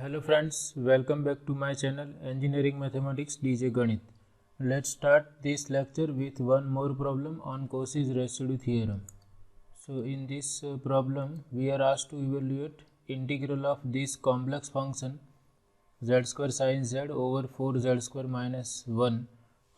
Hello friends, welcome back to my channel Engineering Mathematics DJ Ganit. Let's start this lecture with one more problem on Cauchy's residue theorem. So in this problem we are asked to evaluate integral of this complex function z square sin z over 4z square minus 1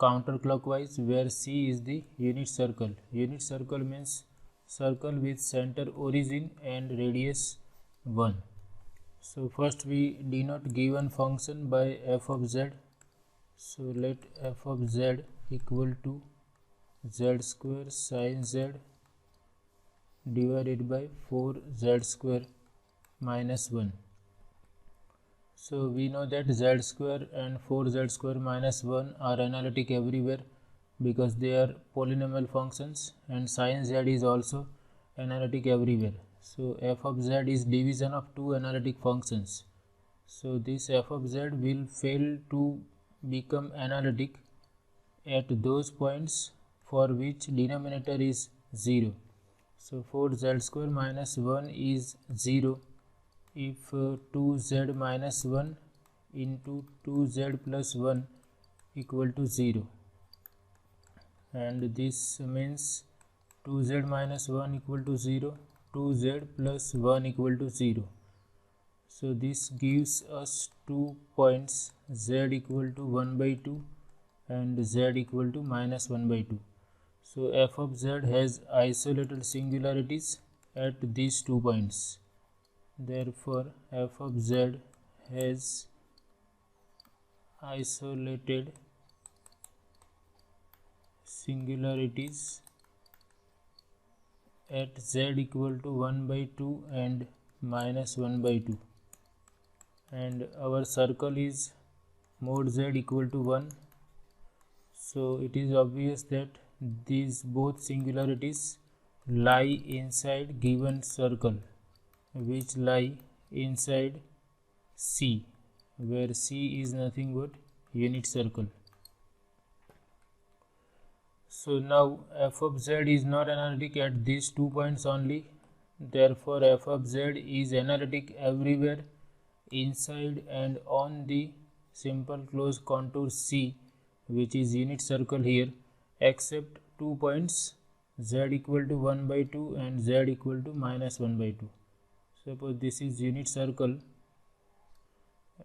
counterclockwise where C is the unit circle. Unit circle means circle with center origin and radius 1. So first we denote given function by f of z. So let f of z equal to z square sin z divided by 4z square minus 1. So we know that z square and 4z square minus 1 are analytic everywhere because they are polynomial functions, and sin z is also analytic everywhere. So f of z is division of two analytic functions. So this f of z will fail to become analytic at those points for which denominator is 0. So 4z square minus 1 is 0 if 2z minus 1 into 2z plus 1 equal to 0, and this means 2z minus 1 equal to 0, 2z plus 1 equal to 0. So this gives us 2 points z equal to 1 by 2 and z equal to minus 1 by 2. So f of z has isolated singularities at these 2 points. Therefore f of z has isolated singularities at z equal to 1 by 2 and minus 1 by 2, and our circle is mod z equal to 1. So it is obvious that these both singularities lie inside given circle, which lie inside C, where C is nothing but unit circle. So now f of z is not analytic at these 2 points only. Therefore f of z is analytic everywhere inside and on the simple closed contour C, which is unit circle here, except 2 points z equal to 1 by 2 and z equal to minus 1 by 2. Suppose this is unit circle,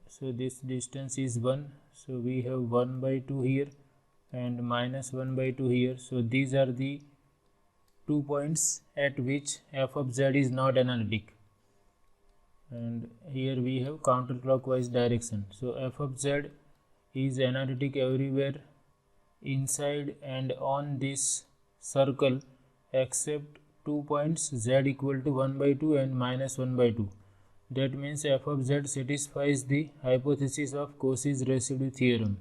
so this distance is 1, so we have 1 by 2 here and minus 1 by 2 here. So these are the 2 points at which f of z is not analytic, and here we have counterclockwise direction. So f of z is analytic everywhere inside and on this circle except 2 points z equal to 1 by 2 and minus 1 by 2. That means f of z satisfies the hypothesis of Cauchy's residue theorem,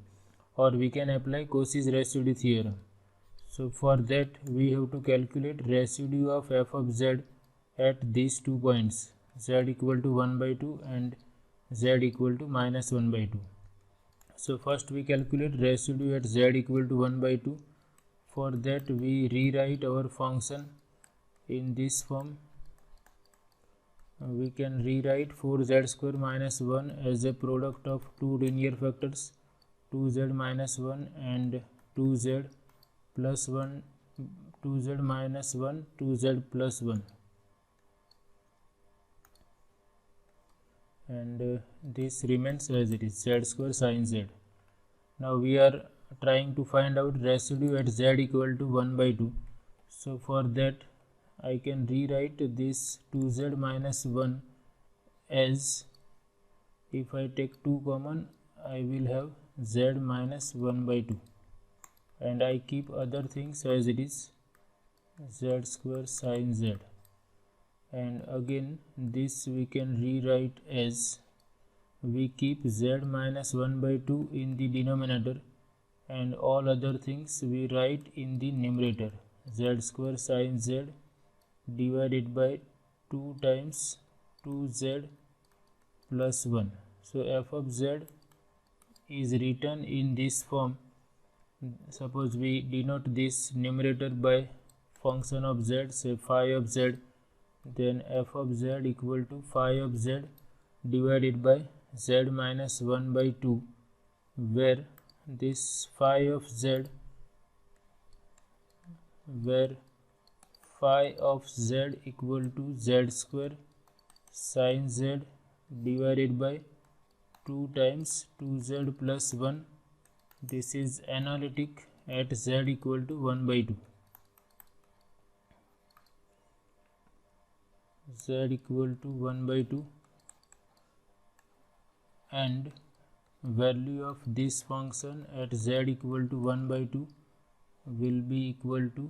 or we can apply Cauchy's residue theorem. So for that we have to calculate residue of f of z at these 2 points z equal to 1 by 2 and z equal to minus 1 by 2. So first we calculate residue at z equal to 1 by 2. For that we rewrite our function in this form. We can rewrite 4z square minus 1 as a product of two linear factors 2z minus 1 and 2z plus 1, 2z minus 1, 2z plus 1, and this remains as it is, z square sin z. Now we are trying to find out residue at z equal to 1 by 2. So for that I can rewrite this 2z minus 1 as, if I take 2 common, I will have z minus 1 by 2, and I keep other things as it is, z square sin z, and again this we can rewrite as, we keep z minus 1 by 2 in the denominator and all other things we write in the numerator, z square sin z divided by 2 times 2z plus 1. So f of z is written in this form. Suppose we denote this numerator by function of z, say phi of z, then f of z equal to phi of z divided by z minus 1 by 2, where this phi of z equal to z square sin z divided by 2 times 2z plus 1. This is analytic at z equal to 1 by 2. Z equal to 1 by 2, and value of this function at z equal to 1 by 2 will be equal to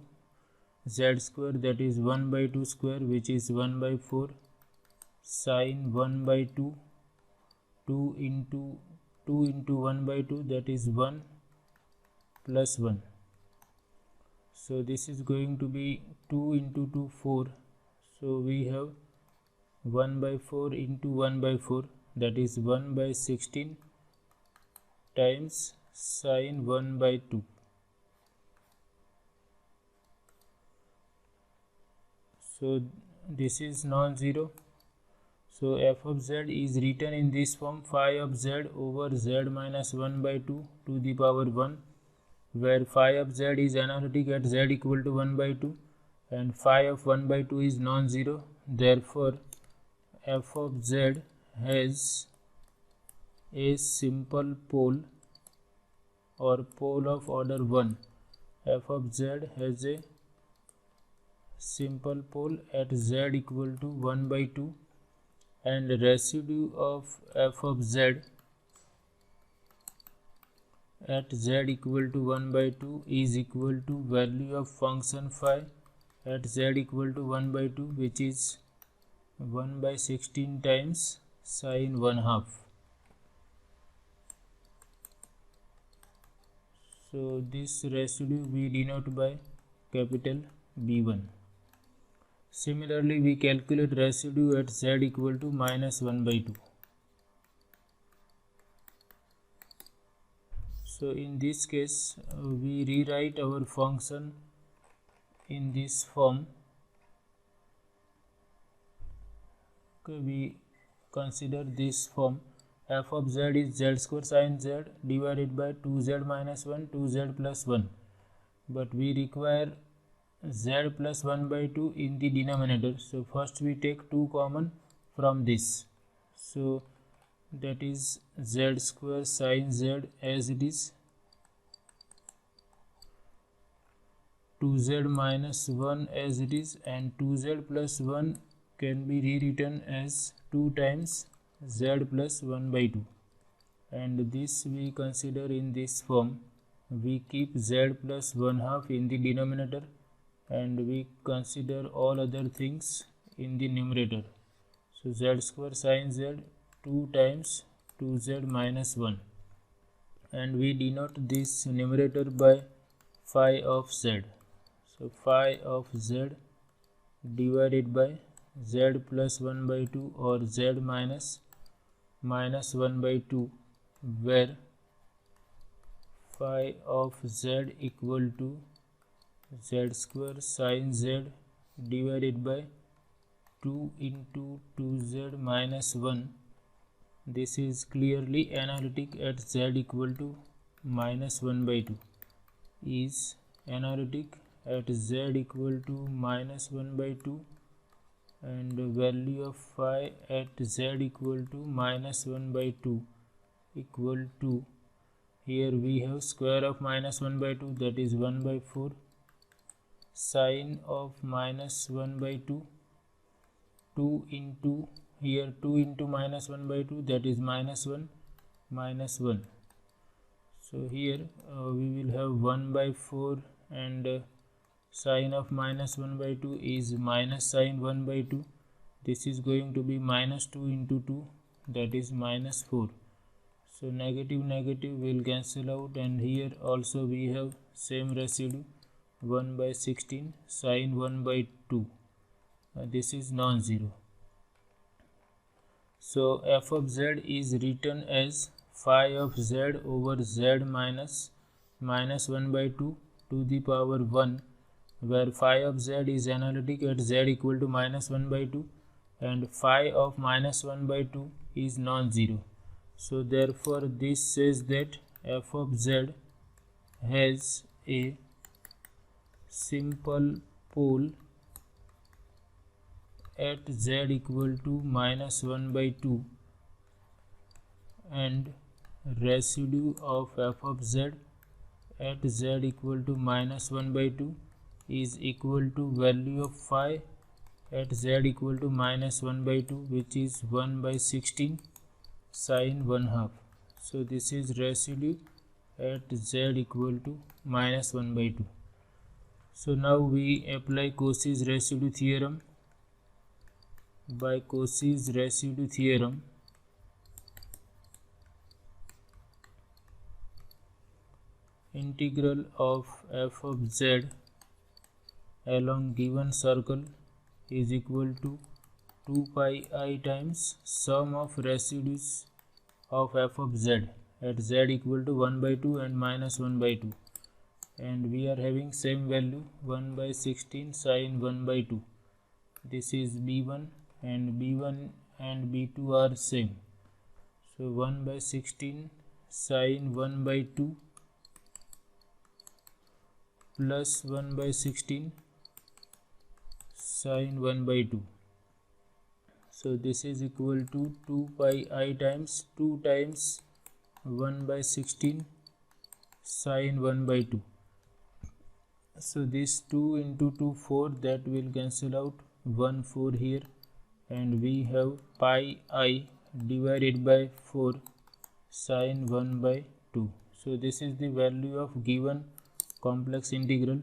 z square, that is 1 by 2 square, which is 1 by 4, sin 1 by 2, 2 into 1 by 2, that is 1 plus 1. So this is going to be 2 into 2, 4. So we have 1 by 4 into 1 by 4, that is 1 by 16 times sin 1 by 2. So this is non-zero. So f of z is written in this form: phi of z over z minus 1 by 2 to the power 1, where phi of z is analytic at z equal to 1 by 2 and phi of 1 by 2 is non-zero. Therefore f of z has a simple pole or pole of order 1. F of z has a simple pole at z equal to 1 by 2, and residue of f of z at z equal to 1 by 2 is equal to value of function phi at z equal to 1 by 2, which is 1 by 16 times sin 1/2. So this residue we denote by capital B1. Similarly, we calculate residue at z equal to minus 1 by 2. So in this case, we rewrite our function in this form. Okay, we consider this form: f of z is z square sin z divided by 2z minus 1, 2z plus 1. But we require z plus 1 by 2 in the denominator. So first we take 2 common from this. So that is z square sin z as it is, 2z minus 1 as it is, and 2z plus 1 can be rewritten as 2 times z plus 1 by 2, and this we consider in this form. We keep z plus 1/2 in the denominator and we consider all other things in the numerator. So z square sin z 2 times 2z minus 1, and we denote this numerator by phi of z. So phi of z divided by z plus 1 by 2 or z minus 1 by 2, where phi of z equal to z square sin z divided by 2 into 2z minus 1. This is clearly analytic at z equal to minus 1 by 2, is analytic at z equal to minus 1 by 2, and value of phi at z equal to minus 1 by 2 equal to, here we have square of minus 1 by 2, that is 1 by 4, sine of minus 1 by 2, 2 into, here 2 into minus 1 by 2, that is minus 1 minus 1. So here we will have 1 by 4, and sine of minus 1 by 2 is minus sine 1 by 2. This is going to be minus 2 into 2, that is minus 4. So negative negative will cancel out, and here also we have same residue, 1 by 16 sine 1 by 2. This is non-zero. So f of z is written as phi of z over z minus 1 by 2 to the power 1, where phi of z is analytic at z equal to minus 1 by 2 and phi of minus 1 by 2 is non-zero. So therefore this says that f of z has a simple pole at z equal to -1/2 and residue of f of z at z equal to -1/2 is equal to value of phi at z equal to -1/2, which is 1/16 sine 1/2. So this is residue at z equal to -1/2. So now we apply Cauchy's residue theorem. By Cauchy's residue theorem, integral of f of z along given circle is equal to 2 pi I times sum of residues of f of z at z equal to 1/2 and -1/2, and we are having same value 1/16 sine 1/2. This is b1 and b2 are same. So 1/16 sine 1/2 plus 1/16 sine 1/2. So this is equal to 2 pi I times 2 times 1/16 sine 1/2. So this 2 into 2 4, that will cancel out 1 4 here, and we have pi I divided by 4 sine 1/2. So this is the value of given complex integral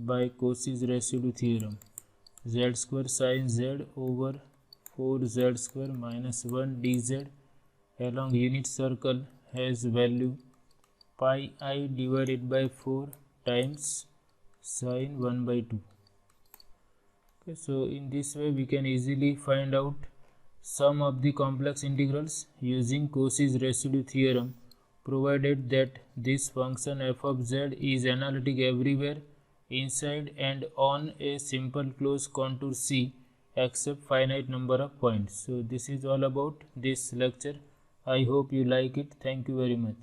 by Cauchy's residue theorem. Z square sin z over 4z square minus 1 dz along unit circle has value pi I divided by 4 times sine 1/2. Okay, so in this way we can easily find out sum of the complex integrals using Cauchy's residue theorem, provided that this function f of z is analytic everywhere inside and on a simple closed contour C except finite number of points. So this is all about this lecture. I hope you like it. Thank you very much.